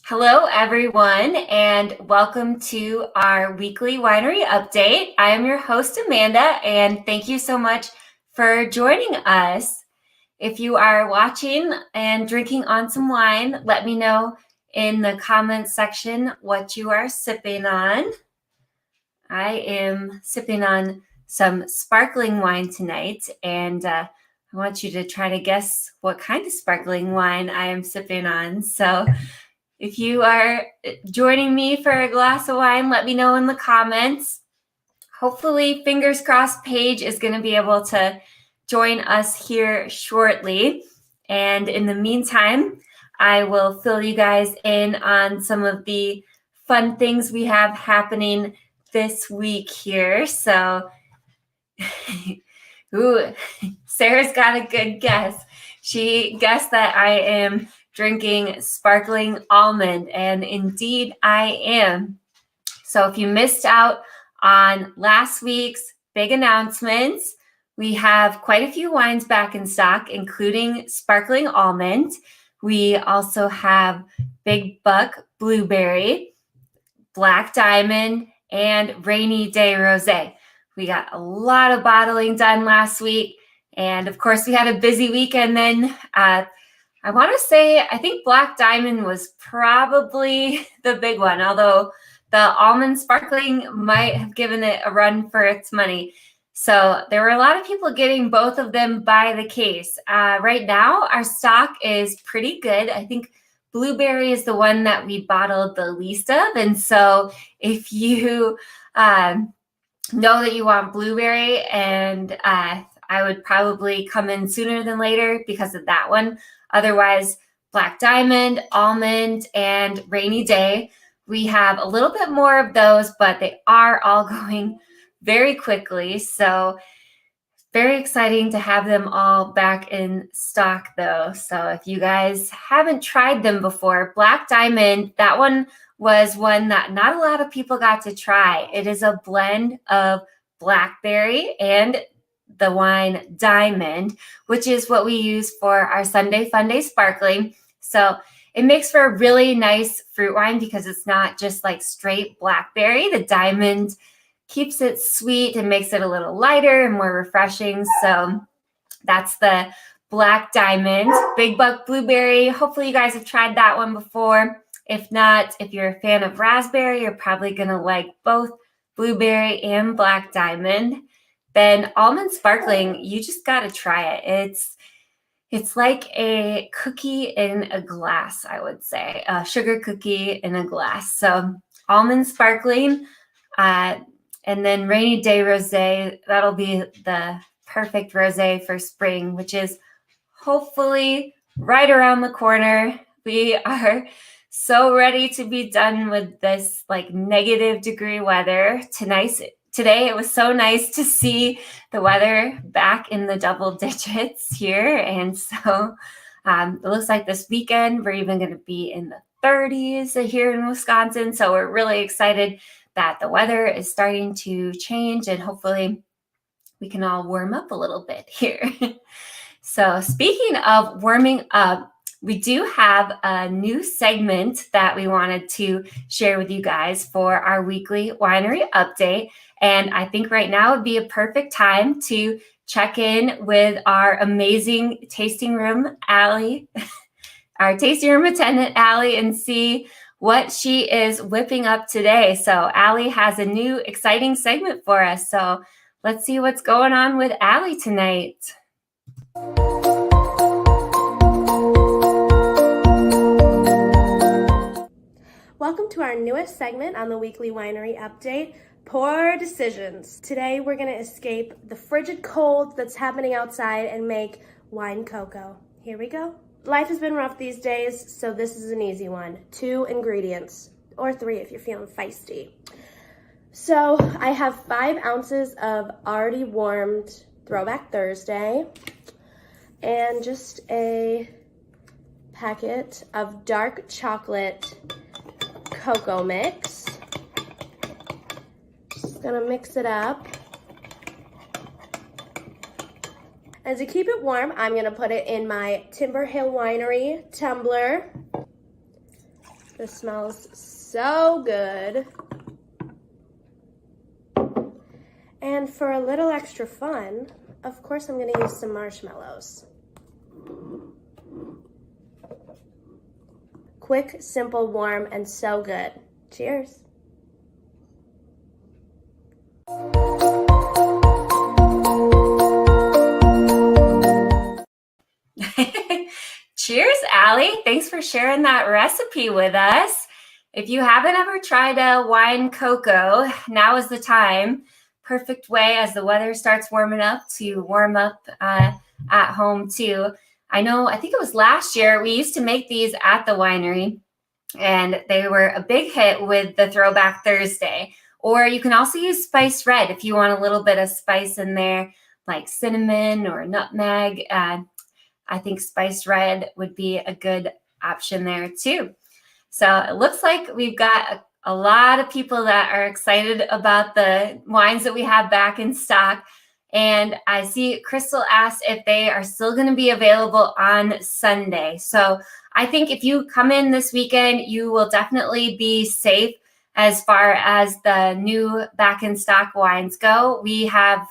Hello, everyone, and welcome to our weekly winery update. I am your host, Amanda, and thank you so much for joining us. If you are watching and drinking on some wine, let me know in the comments section what you are sipping on. I am sipping on some sparkling wine tonight, and I want you to try to guess what kind of sparkling wine I am sipping on. So if you are joining me for a glass of wine, let me know in the comments. Hopefully, fingers crossed, Paige is going to be able to join us here shortly. And in the meantime, I will fill you guys in on some of the fun things we have happening this week here. So, Sarah's got a good guess. She guessed that I am drinking sparkling almond, and indeed I am. So if you missed out on last week's big announcements, we have quite a few wines back in stock, including sparkling almond. We also have Big Buck Blueberry, Black Diamond, and Rainy Day Rosé. We got a lot of bottling done last week. And of course, we had a busy weekend then. I want to say, I think Black Diamond was probably the big one, although the almond sparkling might have given it a run for its money. So there were a lot of people getting both of them by the case. Right now, our stock is pretty good. I think blueberry is the one that we bottled the least of. And so if you know that you want blueberry, and I would probably come in sooner than later because of that one. Otherwise, Black Diamond, Almond, and Rainy Day. We have a little bit more of those, but they are all going very quickly. So very exciting to have them all back in stock though. So if you guys haven't tried them before, Black Diamond, that one was one that not a lot of people got to try. It is a blend of blackberry and the wine Diamond, which is what we use for our Sunday Funday sparkling. So it makes for a really nice fruit wine because it's not just like straight blackberry. The Diamond keeps it sweet and makes it a little lighter and more refreshing. So that's the Black Diamond. Big Buck Blueberry. Hopefully you guys have tried that one before. If not, if you're a fan of raspberry, you're probably going to like both blueberry and Black Diamond. Then almond sparkling, you just got to try it. It's like a cookie in a glass, I would say, a sugar cookie in a glass. So almond sparkling, and then Rainy Day Rosé, that'll be the perfect rosé for spring, which is hopefully right around the corner. We are so ready to be done with this like negative degree weather. Today it was so nice to see the weather back in the double digits here. And so it looks like this weekend we're even going to be in the 30s here in Wisconsin. So we're really excited that the weather is starting to change and hopefully we can all warm up a little bit here. So speaking of warming up, we do have a new segment that we wanted to share with you guys for our weekly winery update. And I think right now would be a perfect time to check in with our amazing tasting room, Allie, our tasting room attendant, Allie, and see what she is whipping up today. So Allie has a new exciting segment for us. So let's see what's going on with Allie tonight. Welcome to our newest segment on the weekly winery update, Pour Decisions. Today we're going to escape the frigid cold that's happening outside and make wine cocoa. Here we go. Life has been rough these days, so this is an easy one. 2 ingredients, or 3 if you're feeling feisty. So I have 5 ounces of already warmed Throwback Thursday and just a packet of dark chocolate cocoa mix. Just gonna mix it up. And to keep it warm, I'm gonna put it in my Timber Hill Winery tumbler. This smells so good. And for a little extra fun, of course I'm gonna use some marshmallows. Quick, simple, warm, and so good. Cheers. Cheers, Allie. Thanks for sharing that recipe with us. If you haven't ever tried a wine cocoa, now is the time. Perfect way as the weather starts warming up to warm up at home too. I think it was last year, we used to make these at the winery, and they were a big hit with the Throwback Thursday. Or you can also use spiced red if you want a little bit of spice in there, like cinnamon or nutmeg. I think spiced red would be a good option there too. So it looks like we've got a lot of people that are excited about the wines that we have back in stock. And I see Crystal asked if they are still going to be available on Sunday. So I think if you come in this weekend, you will definitely be safe as far as the new back in stock wines go. We have,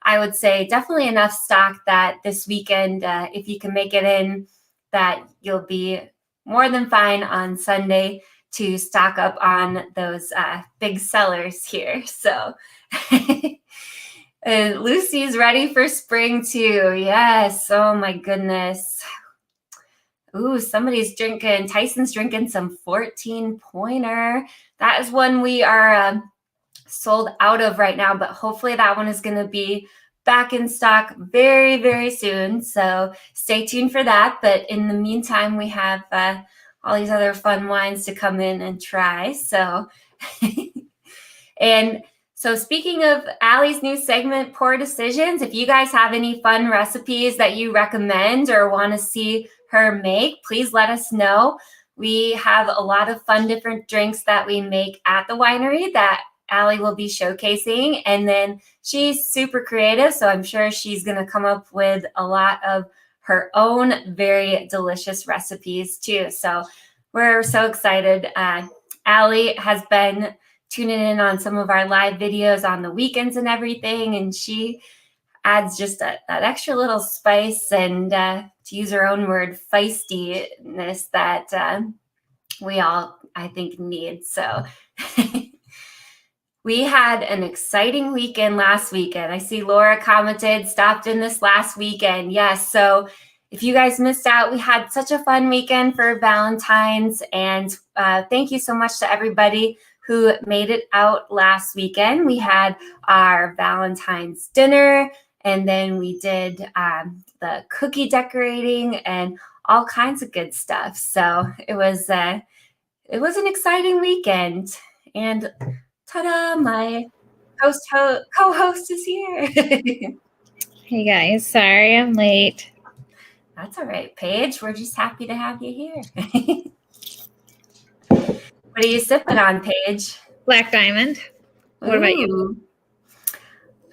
I would say, definitely enough stock that this weekend, if you can make it in, that you'll be more than fine on Sunday to stock up on those big sellers here. So Lucy's ready for spring too. Yes. Oh my goodness. Ooh, Tyson's drinking some 14 pointer. That is one we are sold out of right now, but hopefully that one is going to be back in stock very, very soon. So stay tuned for that. But in the meantime, we have all these other fun wines to come in and try. So, and so speaking of Allie's new segment, Poor Decisions, if you guys have any fun recipes that you recommend or want to see her make, please let us know. We have a lot of fun different drinks that we make at the winery that Allie will be showcasing. And then she's super creative, so I'm sure she's going to come up with a lot of her own very delicious recipes too. So we're so excited. Allie has been tuning in on some of our live videos on the weekends and everything, and she adds just that extra little spice and, to use her own word, feistiness that we all, I think, need. So we had an exciting weekend last weekend. I see Laura commented, stopped in this last weekend. Yes. So if you guys missed out, we had such a fun weekend for Valentine's. And thank you so much to everybody who made it out last weekend. We had our Valentine's dinner, and then we did the cookie decorating and all kinds of good stuff. So it was an exciting weekend. And ta-da, my co-host is here. Hey guys, sorry I'm late. That's all right, Paige. We're just happy to have you here. What are you sipping on, Paige? Black Diamond. What about you?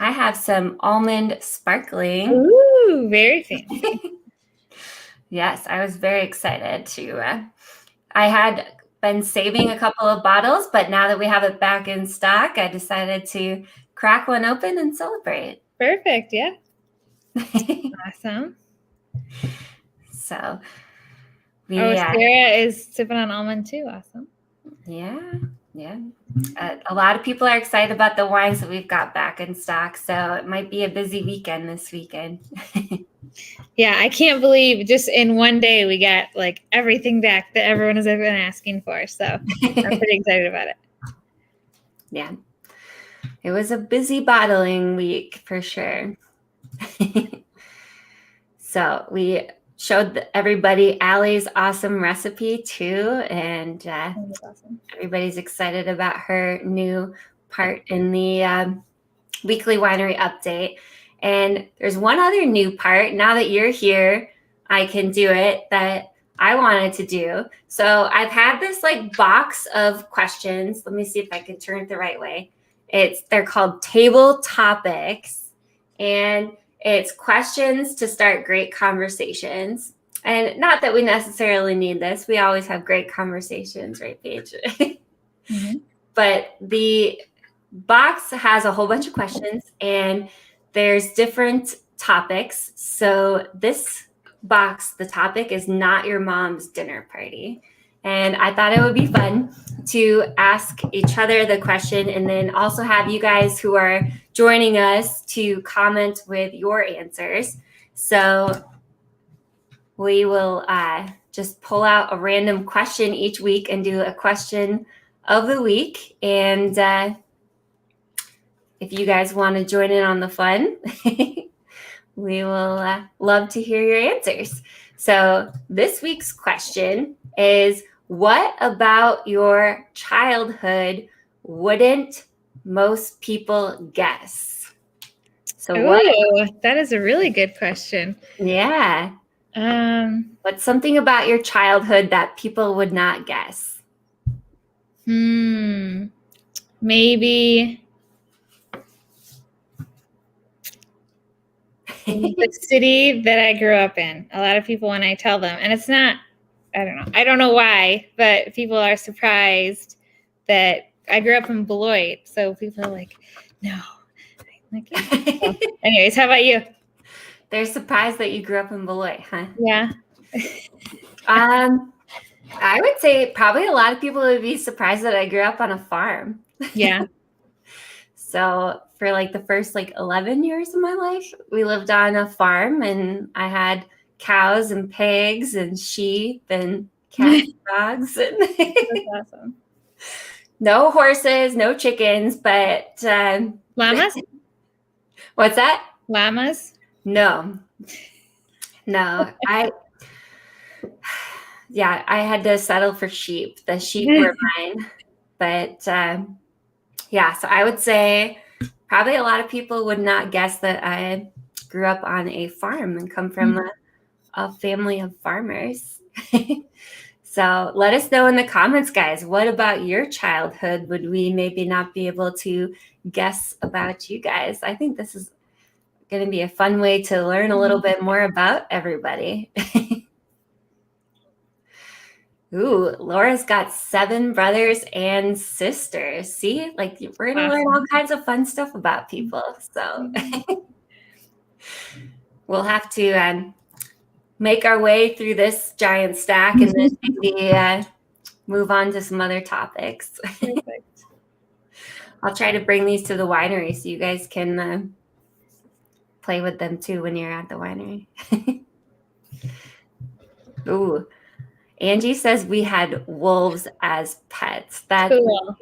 I have some almond sparkling. Ooh, very fancy. Yes, I was very excited to. I had been saving a couple of bottles, but now that we have it back in stock, I decided to crack one open and celebrate. Perfect, yeah. Awesome. So Sarah is sipping on almond too. Awesome. Yeah. A lot of people are excited about the wines that we've got back in stock, so it might be a busy weekend this weekend. Yeah, I can't believe just in one day we got like everything back that everyone has ever been asking for. So I'm pretty excited about it. Yeah. It was a busy bottling week for sure. So we showed everybody Allie's awesome recipe too, and Awesome. Everybody's excited about her new part in the weekly winery update. And there's one other new part. Now that you're here, I can do it that I wanted to do. So I've had this like box of questions. Let me see if I can turn it the right way. They're called table topics, and it's questions to start great conversations. And not that we necessarily need this. We always have great conversations, right, Paige? Mm-hmm. But the box has a whole bunch of questions and there's different topics. So this box, the topic is not your mom's dinner party. And I thought it would be fun to ask each other the question and then also have you guys who are joining us to comment with your answers. So we will just pull out a random question each week and do a question of the week. And if you guys want to join in on the fun, we will love to hear your answers. So this week's question is, what about your childhood wouldn't most people guess? So That is a really good question. Yeah. What's something about your childhood that people would not guess? Maybe the city that I grew up in. A lot of people, when I tell them, and it's not, I don't know why, but people are surprised that I grew up in Beloit. So people are like, no. So, anyways, how about you? They're surprised that you grew up in Beloit, huh? Yeah. I would say probably a lot of people would be surprised that I grew up on a farm. Yeah. So for like the first 11 years of my life, we lived on a farm and I had cows and pigs and sheep and cats and dogs. And That's awesome. No horses, no chickens, but llamas? What's that? Llamas? No. I had to settle for sheep. The sheep were mine. But yeah, so I would say probably a lot of people would not guess that I grew up on a farm and come from a family of farmers. So let us know in the comments, guys, what about your childhood would we maybe not be able to guess about you guys? I think this is going to be a fun way to learn a little bit more about everybody. Ooh, Laura's got 7 brothers and sisters. See, we're going to learn all kinds of fun stuff about people. So we'll have to make our way through this giant stack and then maybe move on to some other topics. Perfect. I'll try to bring these to the winery so you guys can play with them too when you're at the winery. Ooh. Angie says we had wolves as pets. That's cool.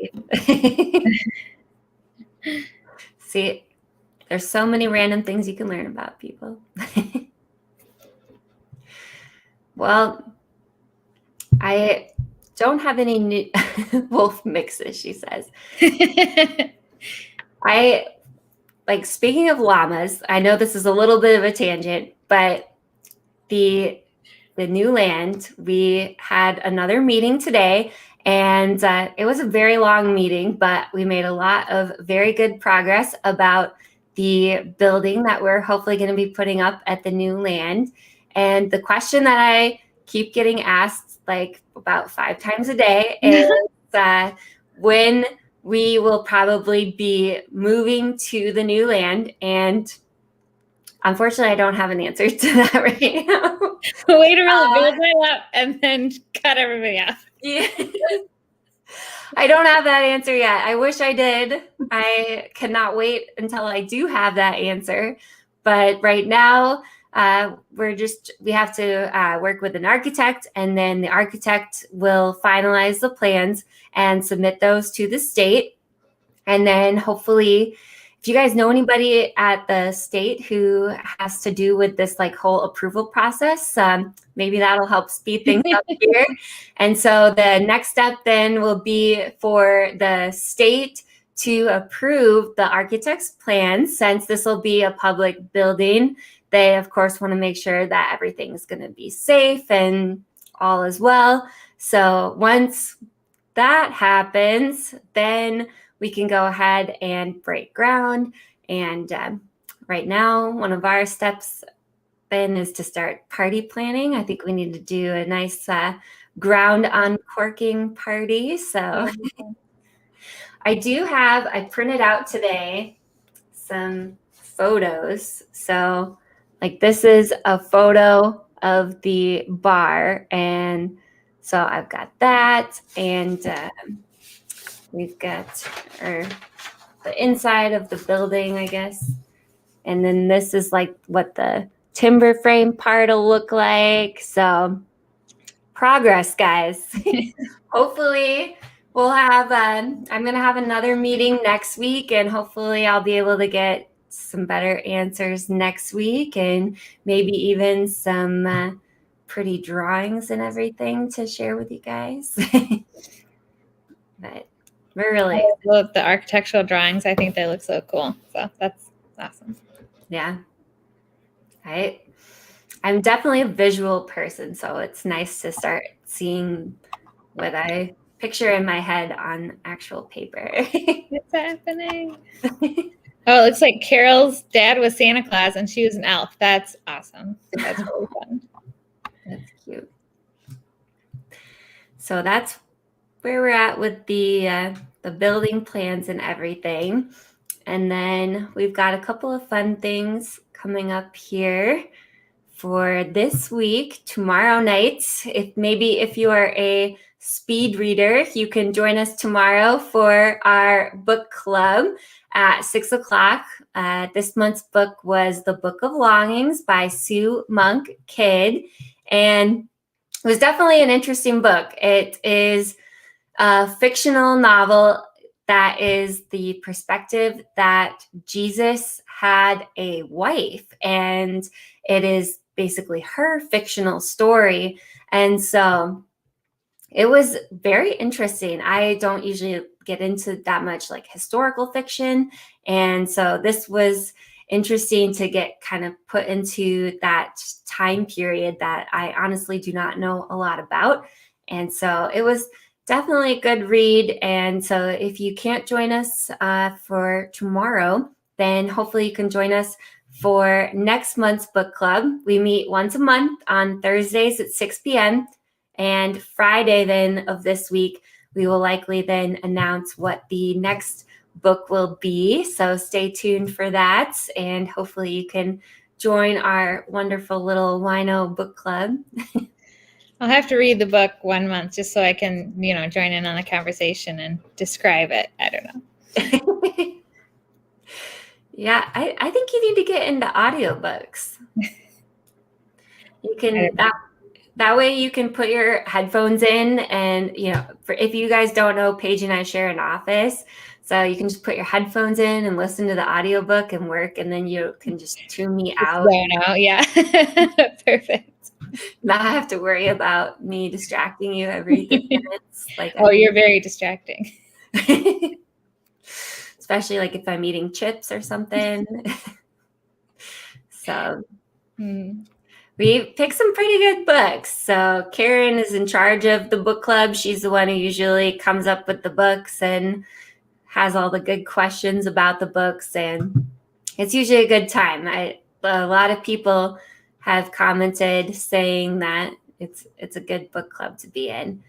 See, there's so many random things you can learn about people. Well, I don't have any new wolf mixes, she says. Speaking of llamas, I know this is a little bit of a tangent, but the new land, we had another meeting today, and it was a very long meeting, but we made a lot of very good progress about the building that we're hopefully going to be putting up at the new land. And the question that I keep getting asked about 5 times a day is when we will probably be moving to the new land. And unfortunately, I don't have an answer to that right now. Way to really build that up and then cut everybody off. Yeah. I don't have that answer yet. I wish I did. I cannot wait until I do have that answer. But right now, we have to work with an architect, and then the architect will finalize the plans and submit those to the state. And then hopefully, if you guys know anybody at the state who has to do with this whole approval process, maybe that'll help speed things up here. And so the next step then will be for the state to approve the architect's plans. Since this will be a public building, they of course want to make sure that everything is going to be safe and all as well. So once that happens, then we can go ahead and break ground. And right now, one of our steps then is to start party planning. I think we need to do a nice ground uncorking party. So I printed out today some photos. So like this is a photo of the bar, and so I've got that, and we've got the inside of the building, I guess. And then this is like what the timber frame part will look like. So progress, guys. Hopefully we'll have, I'm going to have another meeting next week, and hopefully I'll be able to get some better answers next week, and maybe even some pretty drawings and everything to share with you guys. But we're really, I love the architectural drawings. I think they look so cool. So that's awesome. yeah. I'm definitely a visual person, so it's nice to start seeing what I picture in my head on actual paper. What's happening? Oh, it looks like Carol's dad was Santa Claus and she was an elf. That's awesome. That's really fun. That's cute. So that's where we're at with the building plans and everything. And then we've got a couple of fun things coming up here for this week. Tomorrow night, if you are a speed reader, you can join us tomorrow for our book club at 6:00. This month's book was The Book of Longings by Sue Monk Kidd, and it was definitely an interesting book. It is a fictional novel that is the perspective that Jesus had a wife, and it is basically her fictional story. And so it was very interesting. I don't usually get into that much like historical fiction. And so this was interesting to get kind of put into that time period that I honestly do not know a lot about. And so it was definitely a good read. And so if you can't join us for tomorrow, then hopefully you can join us for next month's book club. We meet once a month on Thursdays at 6 p.m. And Friday then of this week, we will likely then announce what the next book will be. So stay tuned for that. And hopefully you can join our wonderful little wino book club. I'll have to read the book 1 month just so I can, join in on the conversation and describe it. I don't know. Yeah, I think you need to get into audiobooks. You can that way you can put your headphones in, and if you guys don't know, Paige and I share an office, so you can just put your headphones in and listen to the audiobook and work, and then you can just tune me out. Yeah. Perfect. Not have to worry about me distracting you every 3 minutes. You're very distracting. Especially like if I'm eating chips or something. So we picked some pretty good books. So Karen is in charge of the book club. She's the one who usually comes up with the books and has all the good questions about the books. And it's usually a good time. A lot of people have commented saying that it's a good book club to be in.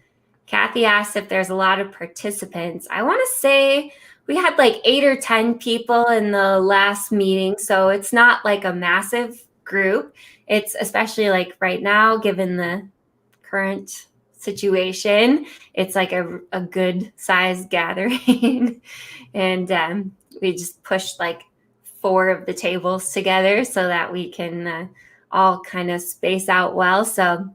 Kathy asked if there's a lot of participants. I want to say we had like 8 or 10 people in the last meeting, so it's not like a massive group. It's especially like right now, given the current situation, it's like a good size gathering. And we just pushed like 4 of the tables together so that we can all kind of space out well. So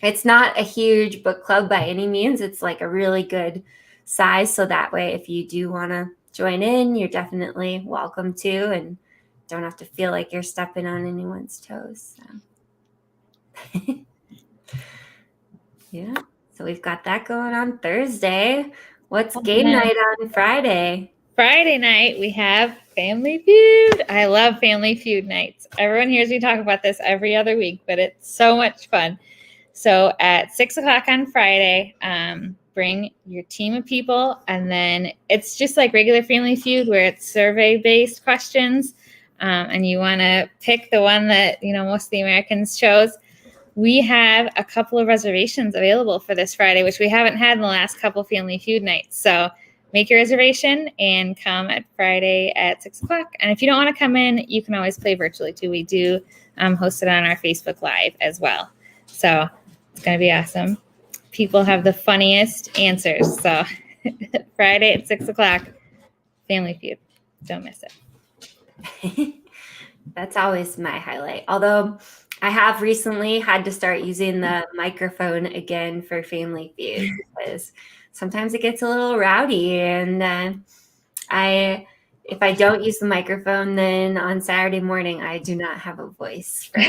it's not a huge book club by any means. It's like a really good size. So that way, if you do want to join in, you're definitely welcome to, and don't have to feel like you're stepping on anyone's toes. So. Yeah. So we've got that going on Thursday. What's game night on Friday? Friday night, we have Family Feud. I love Family Feud nights. Everyone hears me talk about this every other week, but it's so much fun. So at 6:00 on Friday, bring your team of people, and then it's just like regular Family Feud where it's survey-based questions. and you want to pick the one that, most of the Americans chose, we have a couple of reservations available for this Friday, which we haven't had in the last couple Family Feud nights. So make your reservation and come at Friday at 6:00. And if you don't want to come in, you can always play virtually too. We do host it on our Facebook Live as well. So it's going to be awesome. People have the funniest answers. So Friday at 6:00, Family Feud. Don't miss it. That's always my highlight. Although I have recently had to start using the microphone again for Family Feud because sometimes it gets a little rowdy. And if I don't use the microphone, then on Saturday morning, I do not have a voice for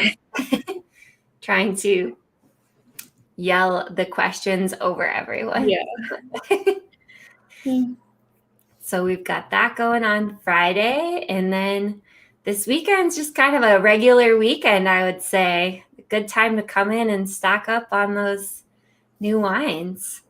trying to yell the questions over everyone. Yeah. So we've got that going on Friday. And then this weekend's just kind of a regular weekend, I would say. A good time to come in and stock up on those new wines.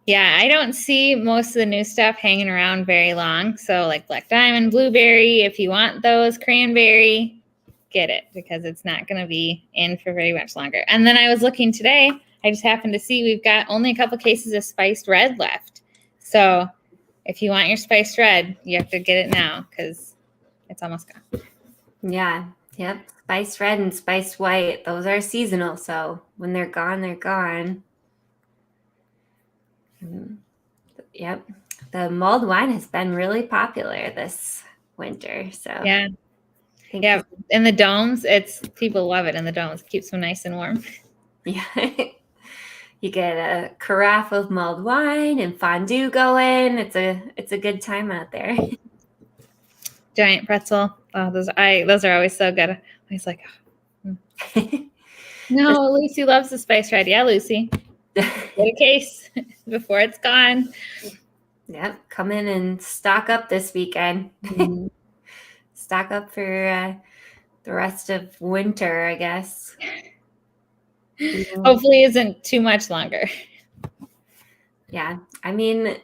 Yeah, I don't see most of the new stuff hanging around very long. So like Black Diamond, Blueberry, if you want those, Cranberry, get it because it's not going to be in for very much longer. And then I was looking today, I just happened to see we've got only a couple cases of Spiced Red left. So if you want your Spiced Red, you have to get it now because it's almost gone. Yeah. Yep. Spiced Red and Spiced White. Those are seasonal. So when they're gone, they're gone. Yep. The mulled wine has been really popular this winter. So yeah. Yeah. In the domes, people love it in the domes. It keeps them nice and warm. Yeah. You get a carafe of mulled wine and fondue going. It's a good time out there. Giant pretzel. Oh, those are always so good. I was like, no, Lucy loves the Spice Red. Yeah, Lucy. Get a case before it's gone. Yep. Come in and stock up this weekend. Mm-hmm. Stock up for the rest of winter, I guess. Hopefully isn't too much longer. Yeah. I mean,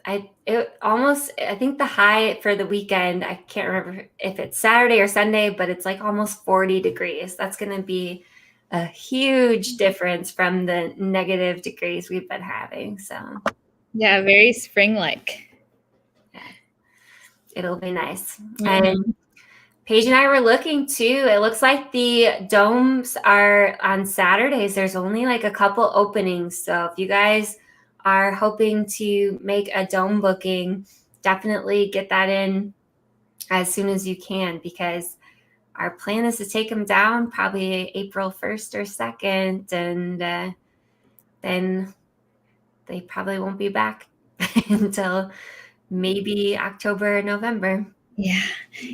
I think the high for the weekend, I can't remember if it's Saturday or Sunday, but it's like almost 40 degrees. That's going to be a huge difference from the negative degrees we've been having. So yeah, very spring-like. Yeah. It'll be nice. Mm-hmm. And Paige and I were looking too. It looks like the domes are on Saturdays. There's only like a couple openings. So if you guys are hoping to make a dome booking, definitely get that in as soon as you can because our plan is to take them down probably April 1st or 2nd. And then they probably won't be back until maybe October or November. Yeah.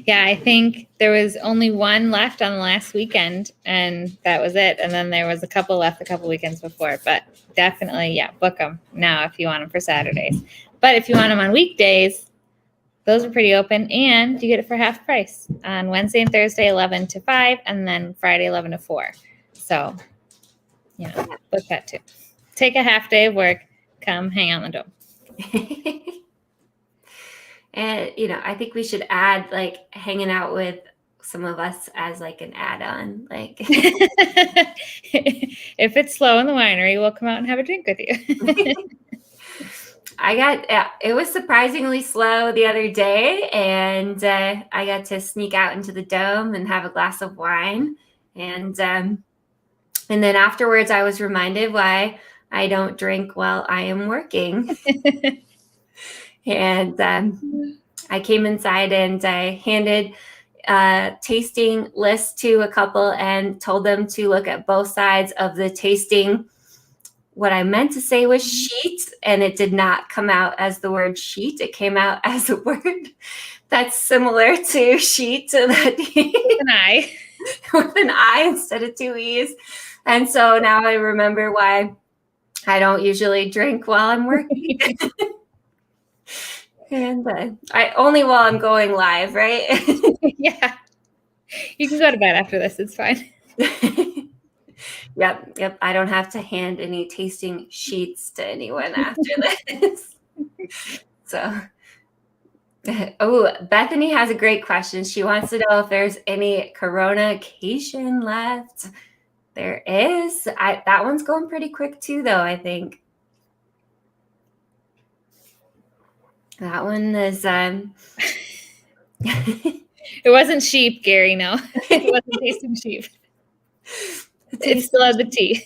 I think there was only one left on the last weekend, and that was it. And then there was a couple left a couple weekends before. But definitely, book them now if you want them for Saturdays. But if you want them on weekdays, those are pretty open, and you get it for half price on Wednesday and Thursday, 11 to 5, and then Friday, 11 to 4. So, book that too. Take a half day of work, come hang out in the dome. And, I think we should add like hanging out with some of us as like an add-on. Like if it's slow in the winery, we'll come out and have a drink with you. It was surprisingly slow the other day, and I got to sneak out into the dome and have a glass of wine. And then afterwards I was reminded why I don't drink while I am working. And I came inside and I handed a tasting list to a couple and told them to look at both sides of the tasting. What I meant to say was sheet, and it did not come out as the word sheet. It came out as a word that's similar to sheet. So that with an I. With an I instead of 2 E's. And so now I remember why I don't usually drink while I'm working. And I only while I'm going live, right? Yeah. You can go to bed after this. It's fine. Yep. I don't have to hand any tasting sheets to anyone after this. So Oh, Bethany has a great question. She wants to know if there's any Corona-cation left. There is. That one's going pretty quick too, though, I think. That one is It wasn't sheep, Gary, no. It wasn't tasting sheep. It still had the tea.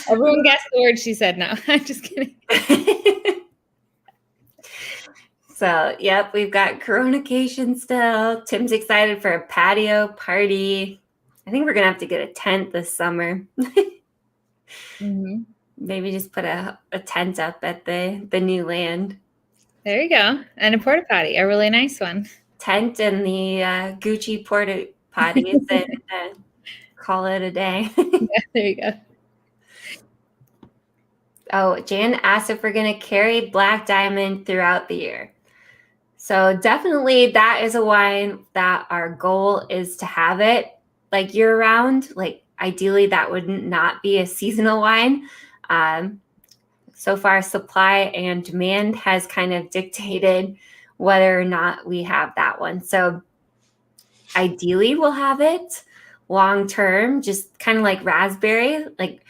Everyone guessed the word she said now. I'm just kidding. So, yep, we've got Corona-cation still. Tim's excited for a patio party. I think we're going to have to get a tent this summer. Mm-hmm. Maybe just put a tent up at the new land. There you go. And a porta potty, a really nice one. Tent and the Gucci porta potties and call it a day. Yeah, there you go. Oh, Jan asked if we're going to carry Black Diamond throughout the year. So definitely that is a wine that our goal is to have it like year round. Like ideally that would not be a seasonal wine. So far supply and demand has kind of dictated whether or not we have that one. So ideally we'll have it long term, just kind of like raspberry. Like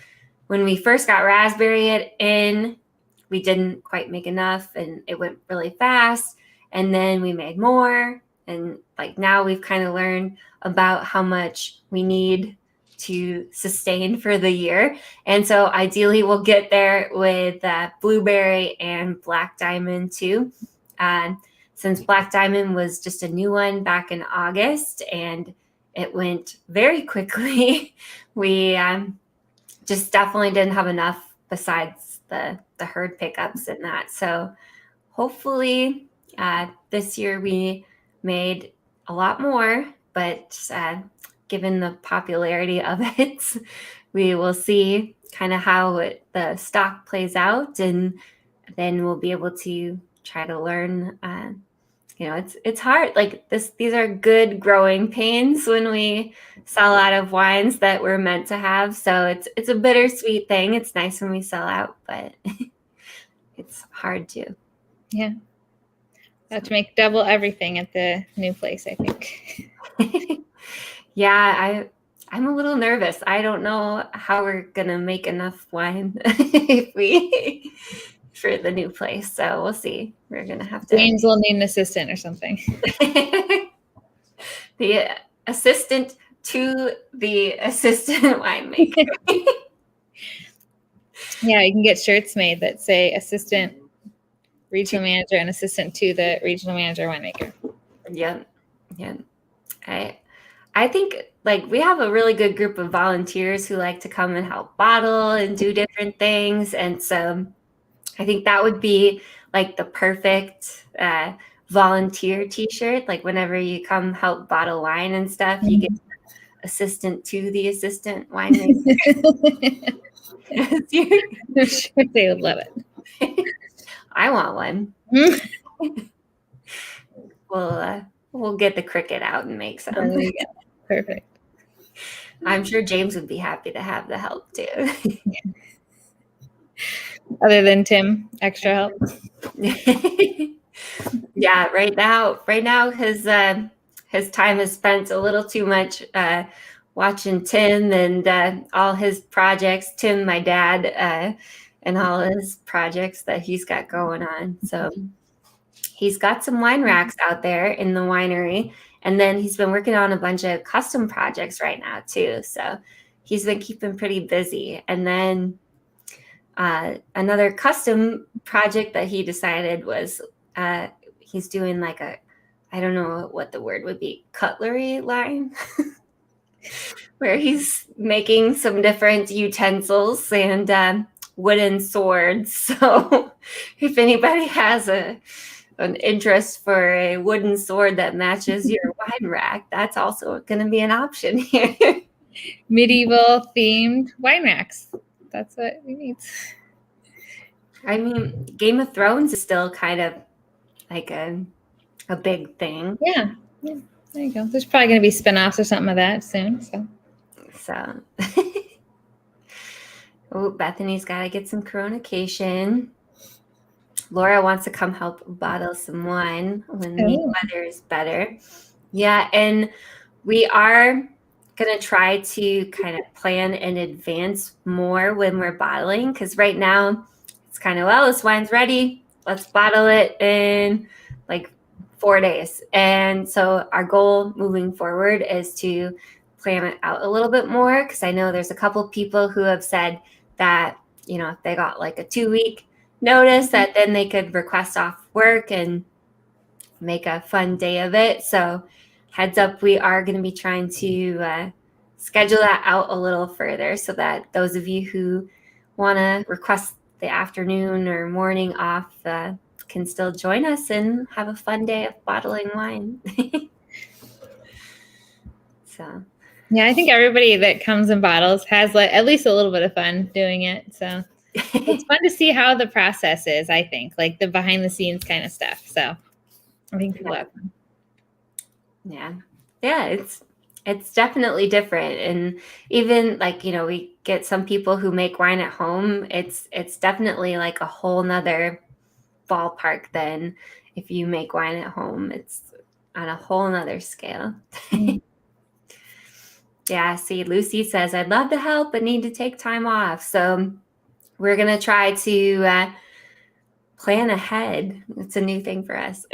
when we first got raspberry in, we didn't quite make enough and it went really fast. And then we made more. And like now we've kind of learned about how much we need to sustain for the year. And so ideally we'll get there with blueberry and Black Diamond too. Since Black Diamond was just a new one back in August and it went very quickly, we just definitely didn't have enough besides the herd pickups and that. So hopefully this year we made a lot more, but given the popularity of it, we will see kind of how the stock plays out, and then we'll be able to try to learn. It's hard. Like these are good growing pains when we sell out of wines that we're meant to have. So it's a bittersweet thing. It's nice when we sell out, but it's hard too. Yeah. Have to make double everything at the new place, I think. Yeah, I'm a little nervous. I don't know how we're gonna make enough wine for the new place. So we'll see. We're gonna have to. James will need an assistant or something. The assistant to the assistant winemaker. Yeah, you can get shirts made that say assistant regional manager and assistant to the regional manager winemaker. Yeah. I think like we have a really good group of volunteers who like to come and help bottle and do different things. And so I think that would be like the perfect volunteer t-shirt. Like whenever you come help bottle wine and stuff, you get assistant to the assistant winemaker. I'm sure they would love it. I want one. We'll get the Cricut out and make some. There you go. Perfect. I'm sure James would be happy to have the help too. Other than Tim, extra help. Yeah, right now his time is spent a little too much watching Tim and all his projects. Tim, my dad, and all his projects that he's got going on. So he's got some wine racks out there in the winery. And then he's been working on a bunch of custom projects right now too. So he's been keeping pretty busy. And then another custom project that he decided was he's doing like I don't know what the word would be, cutlery line, where he's making some different utensils and wooden swords. So if anybody has an interest for a wooden sword that matches your wine rack, that's also going to be an option here. Medieval themed wine racks. That's what we need. I mean, Game of Thrones is still kind of like a big thing. Yeah. There you go. There's probably going to be spinoffs or something of that soon. So. Oh, Bethany's got to get some Corona-cation. Laura wants to come help bottle some wine when the Oh. weather is better. Yeah, and we are going to try to kind of plan in advance more when we're bottling, because right now it's kind of, well, this wine's ready. Let's bottle it in like 4 days. And so our goal moving forward is to plan it out a little bit more, because I know there's a couple people who have said that, if they got like a 2-week notice, that then they could request off work and make a fun day of it. So heads up, we are going to be trying to schedule that out a little further, so that those of you who want to request the afternoon or morning off can still join us and have a fun day of bottling wine. So Yeah, I think everybody that comes and bottles has like at least a little bit of fun doing it. So it's fun to see how the process is, I think, like the behind the scenes kind of stuff. So I think people have fun. Yeah, it's definitely different. And even like, we get some people who make wine at home. It's definitely like a whole nother ballpark than if you make wine at home. It's on a whole nother scale. Yeah, see, Lucy says, I'd love to help, but need to take time off. So we're going to try to plan ahead. It's a new thing for us.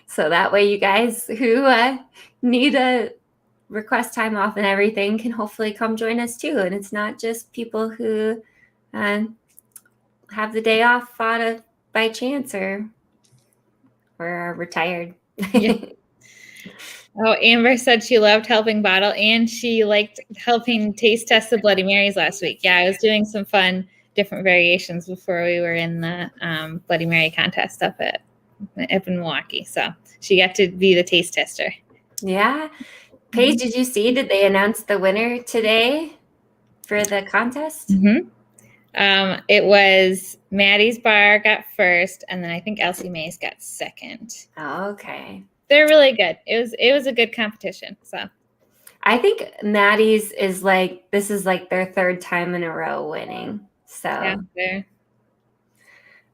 So that way you guys who need a request time off and everything can hopefully come join us too. And it's not just people who have the day off out of by chance or are retired. Yeah. Oh, Amber said she loved helping bottle and she liked helping taste test the Bloody Marys last week. Yeah, I was doing some fun different variations before we were in the Bloody Mary contest up in Milwaukee. So she got to be the taste tester. Yeah. Paige, did you see, did they announce the winner today for the contest? Mm-hmm. It was Maddie's Bar got first, and then I think Elsie Mays got second. Oh, okay. They're really good. It was a good competition. So I think Maddie's is like, this is like their third time in a row winning. So yeah,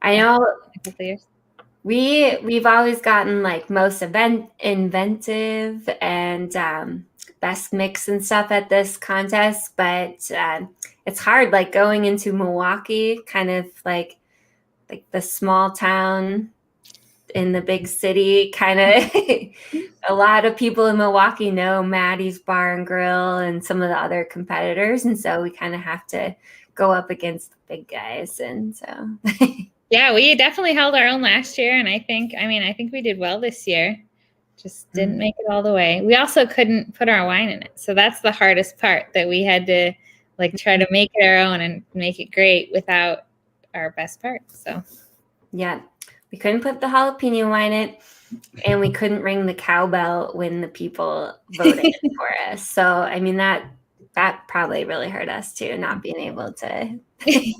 I know years. we've always gotten like most inventive and best mix and stuff at this contest, but it's hard, like going into Milwaukee, kind of like the small town in the big city, kind of. A lot of people in Milwaukee know Maddie's Bar and Grill and some of the other competitors, and so we kind of have to go up against the big guys. And so yeah, we definitely held our own last year, and I think we did well this year. Just didn't make it all the way. We also couldn't put our wine in it, so that's the hardest part, that we had to like try to make it our own and make it great without our best part. So yeah, we couldn't put the jalapeno wine in it, and we couldn't ring the cowbell when the people voted for us. So I mean that probably really hurt us too, not being able to ring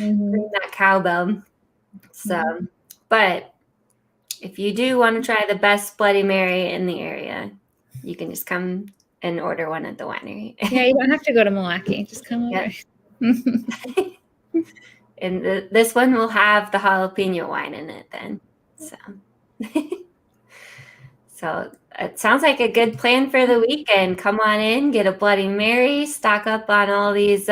that cowbell. So, but if you do want to try the best Bloody Mary in the area, you can just come and order one at the winery. Yeah, you don't have to go to Milwaukee. Just come over. And this one will have the jalapeno wine in it then. So, so it sounds like a good plan for the weekend. Come on in, get a Bloody Mary, stock up on all these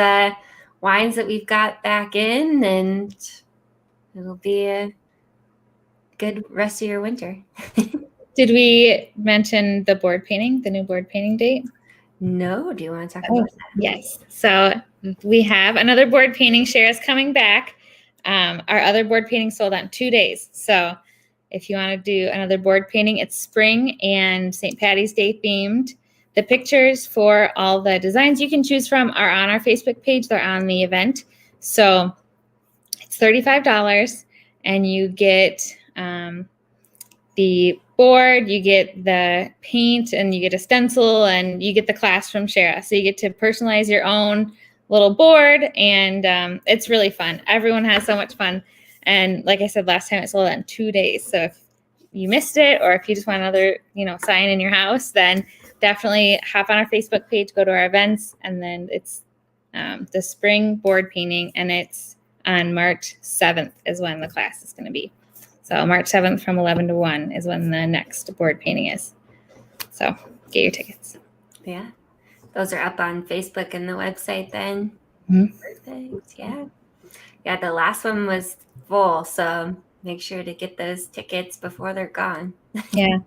wines that we've got back in, and it'll be a good rest of your winter. Did we mention the board painting, the new board painting date? No, do you want to talk about that? Yes. So we have another board painting. Shara's coming back. Our other board painting sold out in 2 days. So if you want to do another board painting, it's spring and St. Patty's Day themed. The pictures for all the designs you can choose from are on our Facebook page. They're on the event. So it's $35 and you get the board, you get the paint, and you get a stencil, and you get the class from Shara. So you get to personalize your own little board, and it's really fun. Everyone has so much fun. And like I said last time, it sold out in 2 days. So if you missed it, or if you just want another, sign in your house, then definitely hop on our Facebook page, go to our events, and then it's the spring board painting, and it's on March 7th is when the class is going to be. So March 7th from 11 to 1 is when the next board painting is. So get your tickets. Yeah. Those are up on Facebook and the website then. Mhm. Perfect. Yeah. Yeah, the last one was full, so make sure to get those tickets before they're gone. Yeah.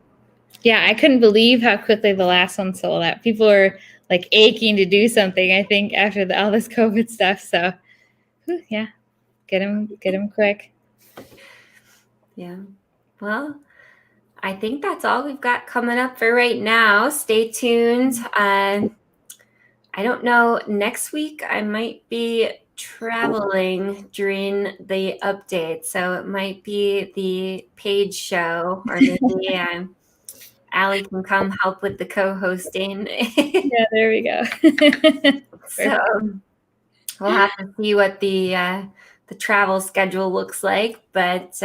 Yeah, I couldn't believe how quickly the last one sold out. People were like aching to do something, I think, after all this COVID stuff. So, yeah, get them quick. Yeah. Well, I think that's all we've got coming up for right now. Stay tuned. I don't know. Next week, I might be traveling during the update. So it might be the page show, or maybe Allie can come help with the co-hosting. Yeah, there we go. So we'll have to see what the travel schedule looks like. But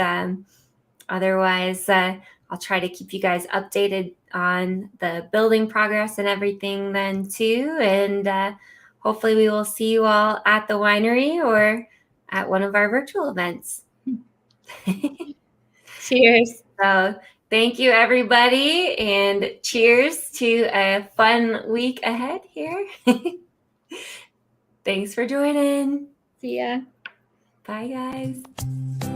otherwise, I'll try to keep you guys updated on the building progress and everything then too. And hopefully we will see you all at the winery or at one of our virtual events. Cheers. So thank you, everybody, and cheers to a fun week ahead here. Thanks for joining. See ya. Bye, guys.